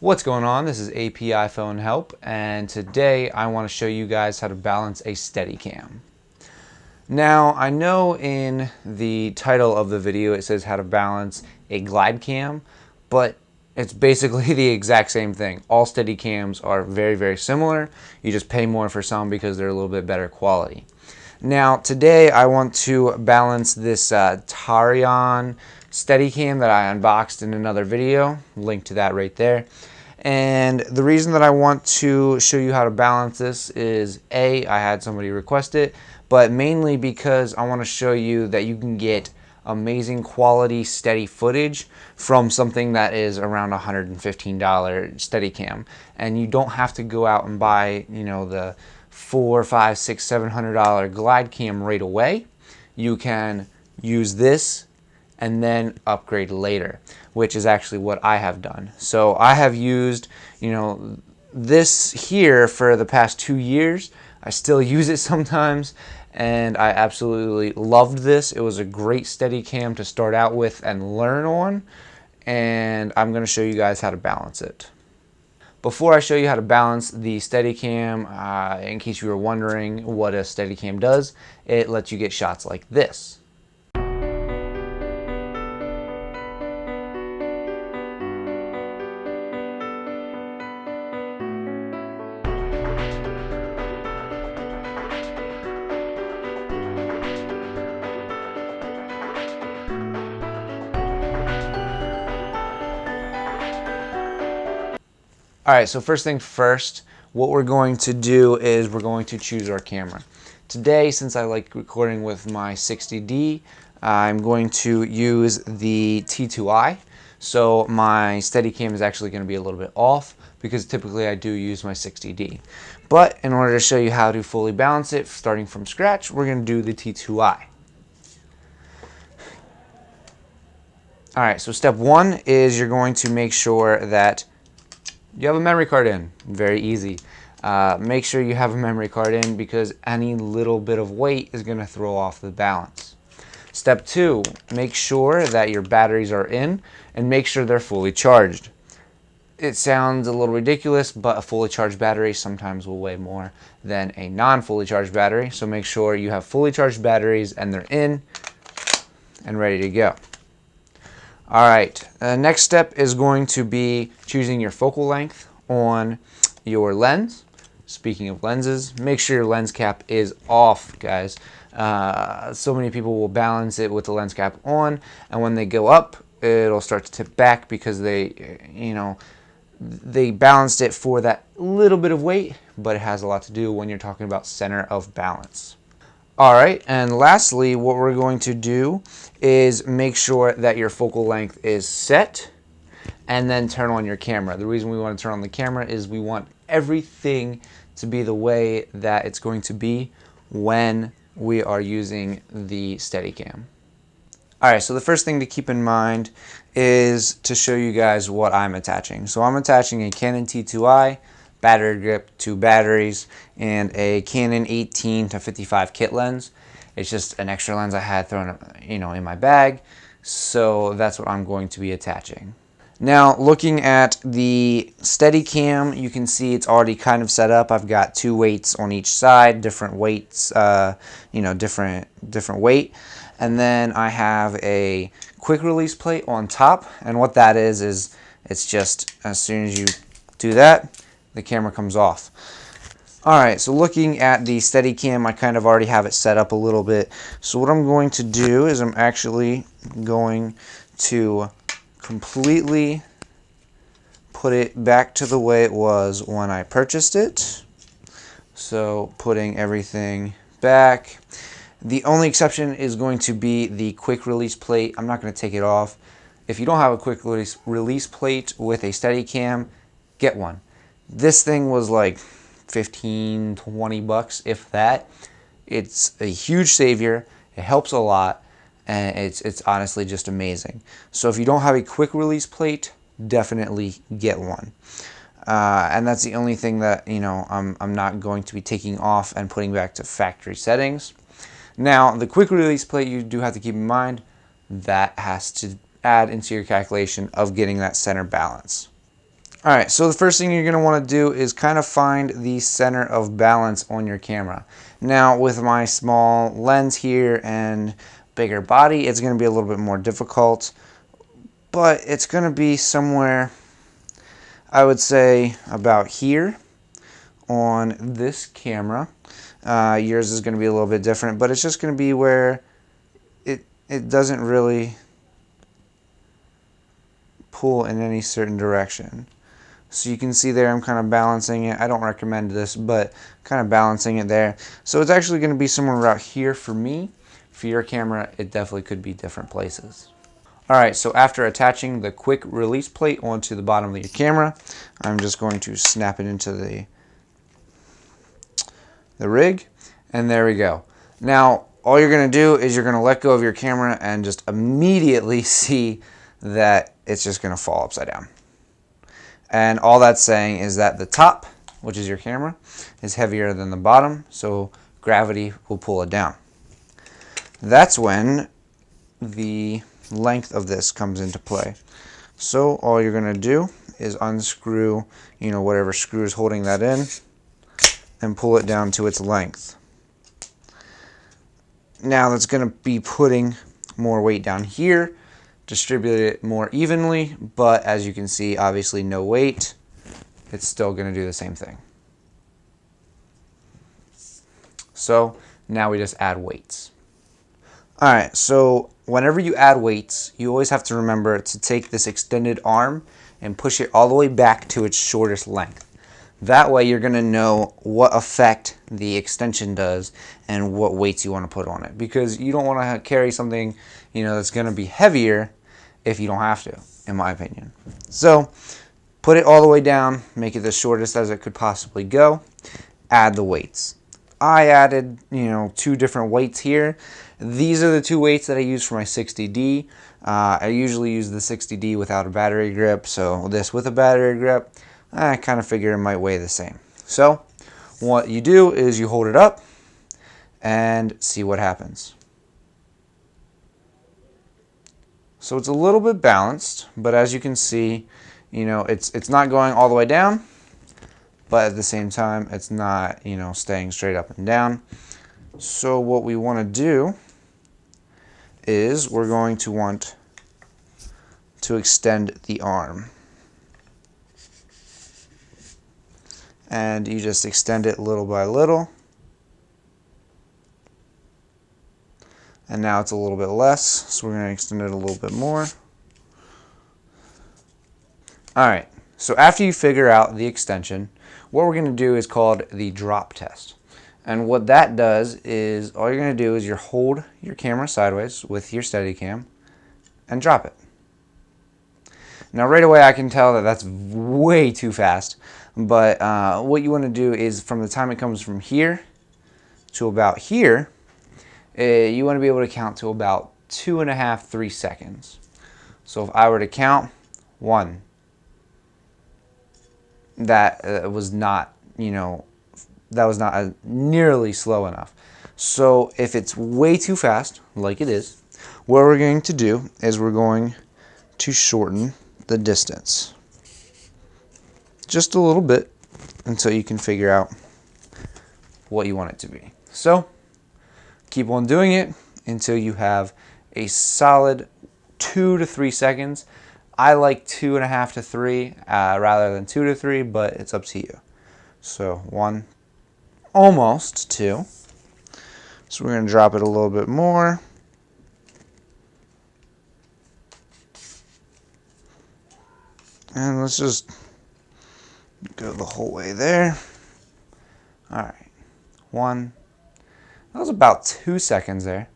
What's going on? This is API Phone Help, and today I want to show you guys how to balance a steadicam. Now, I know in the title of the video it says how to balance a GlideCam, but it's basically the exact same thing. All steadicams are very, very similar. You just pay more for some because they're a little bit better quality. Now, today I want to balance this Tarion steadicam that I unboxed in another video. Link to that right there. And the reason that I want to show you how to balance this is I had somebody request it, but mainly because I want to show you that you can get amazing quality steady footage from something that is around $115 steadicam, and you don't have to go out and buy, the $400, $500, $600, $700 GlideCam right away. You can use this and then upgrade later, which is actually what I have done. So I have used, this here for the past 2 years. I still use it sometimes, and I absolutely loved this. It was a great Steadicam to start out with and learn on, and I'm going to show you guys how to balance it. Before I show you how to balance the Steadicam, in case you were wondering what a Steadicam does, it lets you get shots like this. Alright, so first thing first, what we're going to do is we're going to choose our camera. Today, since I like recording with my 60D, I'm going to use the T2i. So my Steadicam is actually going to be a little bit off because typically I do use my 60D. But in order to show you how to fully balance it, starting from scratch, we're going to do the T2i. Alright, so step one is you're going to make sure that you have a memory card in. Very easy. Make sure you have a memory card in because any little bit of weight is going to throw off the balance. Step two, make sure that your batteries are in and make sure they're fully charged. It sounds a little ridiculous, but a fully charged battery sometimes will weigh more than a non-fully charged battery. So make sure you have fully charged batteries and they're in and ready to go. Alright, next step is going to be choosing your focal length on your lens. Speaking of lenses, make sure your lens cap is off, guys. So many people will balance it with the lens cap on, and when they go up, it'll start to tip back because they balanced it for that little bit of weight, but it has a lot to do when you're talking about center of balance. Alright, and lastly, what we're going to do is make sure that your focal length is set and then turn on your camera. The reason we want to turn on the camera is we want everything to be the way that it's going to be when we are using the Steadicam. Alright, so the first thing to keep in mind is to show you guys what I'm attaching. So I'm attaching a Canon T2i, battery grip, 2 batteries, and a Canon 18-55 kit lens. It's just an extra lens I had thrown, in my bag, so that's what I'm going to be attaching. Now, looking at the Steadicam, you can see it's already kind of set up. I've got 2 weights on each side, different weights, different weight, and then I have a quick release plate on top. And what that is it's just as soon as you do that, the camera comes off. Alright, so looking at the Steadicam, I kind of already have it set up a little bit. So what I'm going to do is I'm actually going to completely put it back to the way it was when I purchased it. So putting everything back. The only exception is going to be the quick release plate. I'm not going to take it off. If you don't have a quick release plate with a Steadicam, get one. This thing was like 15, 20 bucks, if that. It's a huge savior. It helps a lot, and it's honestly just amazing. So if you don't have a quick release plate, definitely get one. And that's the only thing that I'm not going to be taking off and putting back to factory settings. Now, the quick release plate, you do have to keep in mind that has to add into your calculation of getting that center balance. Alright, so the first thing you're going to want to do is kind of find the center of balance on your camera. Now, with my small lens here and bigger body, it's going to be a little bit more difficult, but it's going to be somewhere, I would say, about here on this camera. Yours is going to be a little bit different, but it's just going to be where it doesn't really pull in any certain direction. So you can see there I'm kind of balancing it. I don't recommend this, but kind of balancing it there. So it's actually going to be somewhere about here for me. For your camera, it definitely could be different places. Alright, so after attaching the quick release plate onto the bottom of your camera, I'm just going to snap it into the rig, and there we go. Now, all you're going to do is you're going to let go of your camera and just immediately see that it's just going to fall upside down. And all that's saying is that the top, which is your camera, is heavier than the bottom, so gravity will pull it down. That's when the length of this comes into play. So all you're going to do is unscrew, whatever screw is holding that in, and pull it down to its length. Now that's going to be putting more weight down here, distribute it more evenly, but as you can see, obviously no weight, it's still going to do the same thing. So now we just add weights. Alright, so whenever you add weights, you always have to remember to take this extended arm and push it all the way back to its shortest length. That way you're going to know what effect the extension does and what weights you want to put on it. Because you don't want to carry something, that's going to be heavier if you don't have to, in my opinion. So put it all the way down, make it the shortest as it could possibly go, add the weights. I added, 2 different weights here. These are the 2 weights that I use for my 60D. I usually use the 60D without a battery grip, so this with a battery grip, I kind of figure it might weigh the same. So what you do is you hold it up and see what happens. So it's a little bit balanced, but as you can see, it's not going all the way down, but at the same time, it's not, staying straight up and down. So what we want to do is we're going to want to extend the arm. And you just extend it little by little. And now it's a little bit less, so we're going to extend it a little bit more. Alright, so after you figure out the extension, what we're going to do is called the drop test. And what that does is, all you're going to do is you hold your camera sideways with your steadicam and drop it. Now right away I can tell that that's way too fast, but what you want to do is from the time it comes from here to about here, you want to be able to count to about 2.5, 3 seconds. So if I were to count 1, that was not, that was not nearly slow enough. So if it's way too fast, like it is, what we're going to do is we're going to shorten the distance just a little bit until you can figure out what you want it to be. So keep on doing it until you have a solid 2 to 3 seconds. I like 2.5 to 3 rather than 2 to 3, but it's up to you. So 1, almost 2. So we're going to drop it a little bit more. And let's just go the whole way there. Alright. 1. That was about 2 seconds there.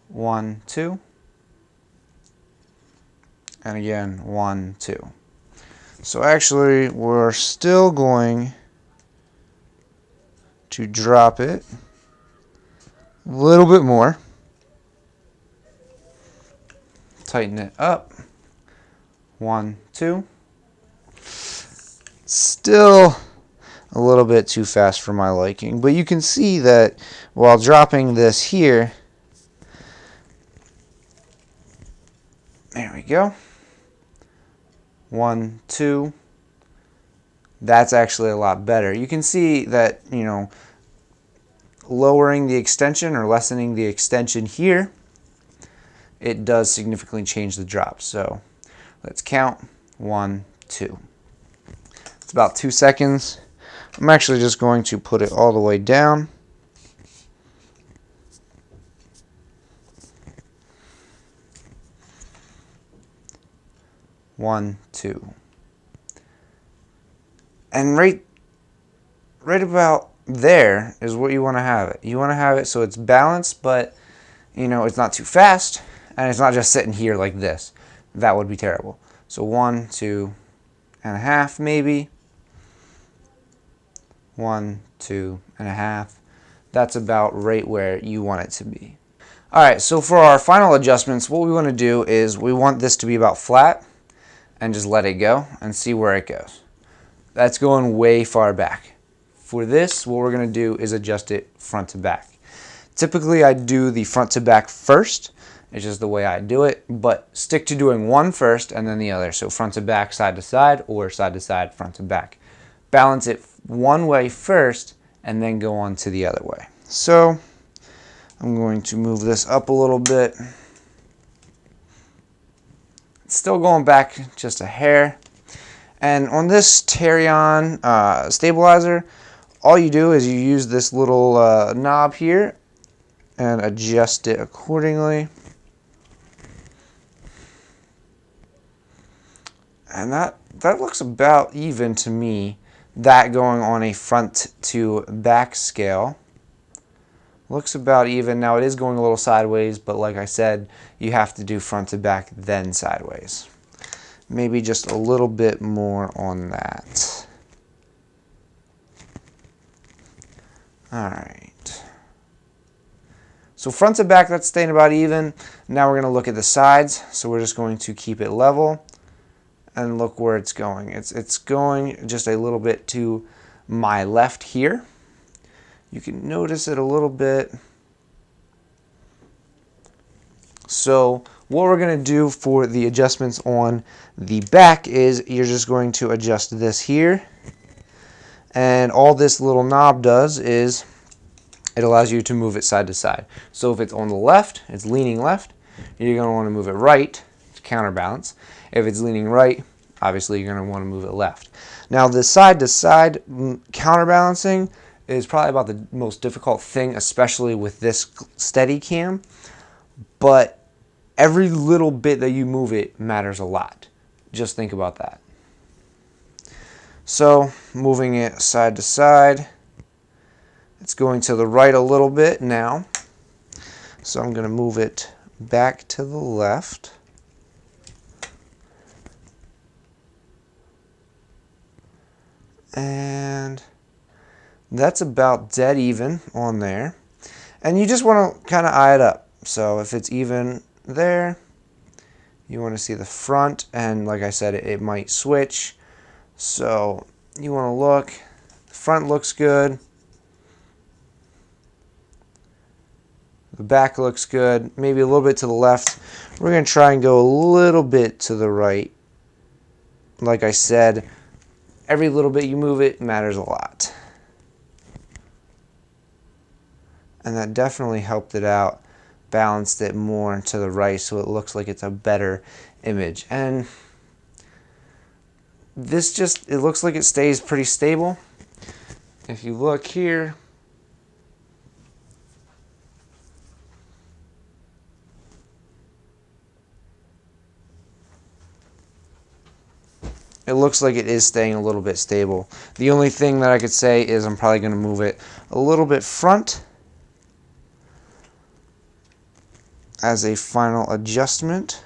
1, 2. And again, 1, 2. So actually, we're still going to drop it a little bit more. Tighten it up. 1, 2. Still a little bit too fast for my liking, but you can see that while dropping this here, there we go. 1, 2. That's actually a lot better. You can see that, you know, lowering the extension or lessening the extension here, it does significantly change the drop. So let's count 1, 2. It's about 2 seconds. I'm actually just going to put it all the way down. One, two. And right about there is what you want to have it. You want to have it so it's balanced, but you know, it's not too fast, and it's not just sitting here like this. That would be terrible. So 1, 2.5 maybe. 1, 2.5. That's about right where you want it to be. Alright, so for our final adjustments, what we want to do is we want this to be about flat and just let it go and see where it goes. That's going way far back. For this, what we're going to do is adjust it front to back. Typically, I do the front to back first. It's just the way I do it, but stick to doing one first and then the other. So front to back, side to side, or side to side, front to back. Balance it one way first and then go on to the other way. So I'm going to move this up a little bit. It's still going back just a hair. And on this Terion stabilizer, all you do is you use this little knob here and adjust it accordingly. And that looks about even to me. That going on a front to back scale looks about even. Now it is going a little sideways, but like I said, you have to do front to back then sideways. Maybe just a little bit more on that. Alright. So front to back, that's staying about even. Now we're going to look at the sides. So we're just going to keep it level. And look where it's going. It's going just a little bit to my left here. You can notice it a little bit. So what we're going to do for the adjustments on the back is you're just going to adjust this here. And all this little knob does is it allows you to move it side to side. So if it's on the left, it's leaning left, you're going to want to move it right to counterbalance. If it's leaning right, obviously you're going to want to move it left. Now the side to side counterbalancing is probably about the most difficult thing, especially with this steadicam. But every little bit that you move it matters a lot. Just think about that. So moving it side to side, it's going to the right a little bit now. So I'm going to move it back to the left. And that's about dead even on there. And you just want to kind of eye it up. So if it's even there, you want to see the front, and like I said, it might switch. So you want to look, the front looks good, the back looks good, maybe a little bit to the left. We're going to try and go a little bit to the right. Like I said, every little bit you move it matters a lot. And that definitely helped it out, balanced it more to the right so it looks like it's a better image. And this just, it looks like it stays pretty stable. If you look here, it looks like it is staying a little bit stable. The only thing that I could say is I'm probably going to move it a little bit front as a final adjustment.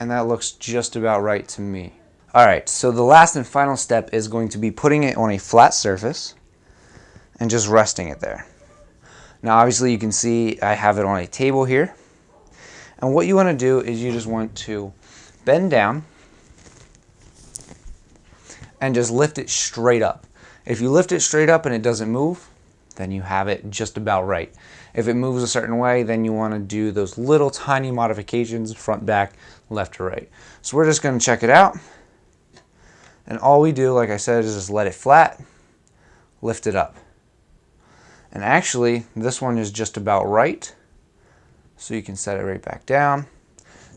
And that looks just about right to me. Alright, so the last and final step is going to be putting it on a flat surface and just resting it there. Now obviously you can see I have it on a table here. And what you want to do is you just want to bend down and just lift it straight up. If you lift it straight up and it doesn't move, then you have it just about right. If it moves a certain way, then you want to do those little tiny modifications, front, back, left to right. So we're just going to check it out. And all we do, like I said, is just let it flat, lift it up. And actually, this one is just about right. So you can set it right back down.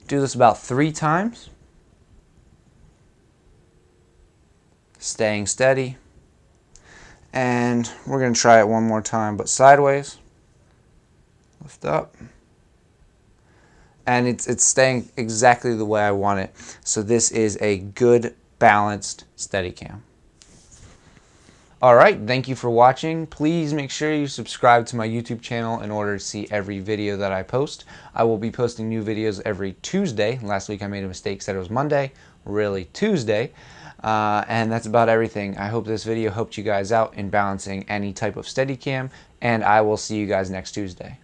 Do this about 3 times. Staying steady. And we're going to try it one more time, but sideways. Lift up. And it's staying exactly the way I want it. So this is a good, balanced Steadicam. Alright, thank you for watching. Please make sure you subscribe to my YouTube channel in order to see every video that I post. I will be posting new videos every Tuesday. Last week I made a mistake, said it was Monday. Really Tuesday. And that's about everything. I hope this video helped you guys out in balancing any type of Steadicam, and I will see you guys next Tuesday.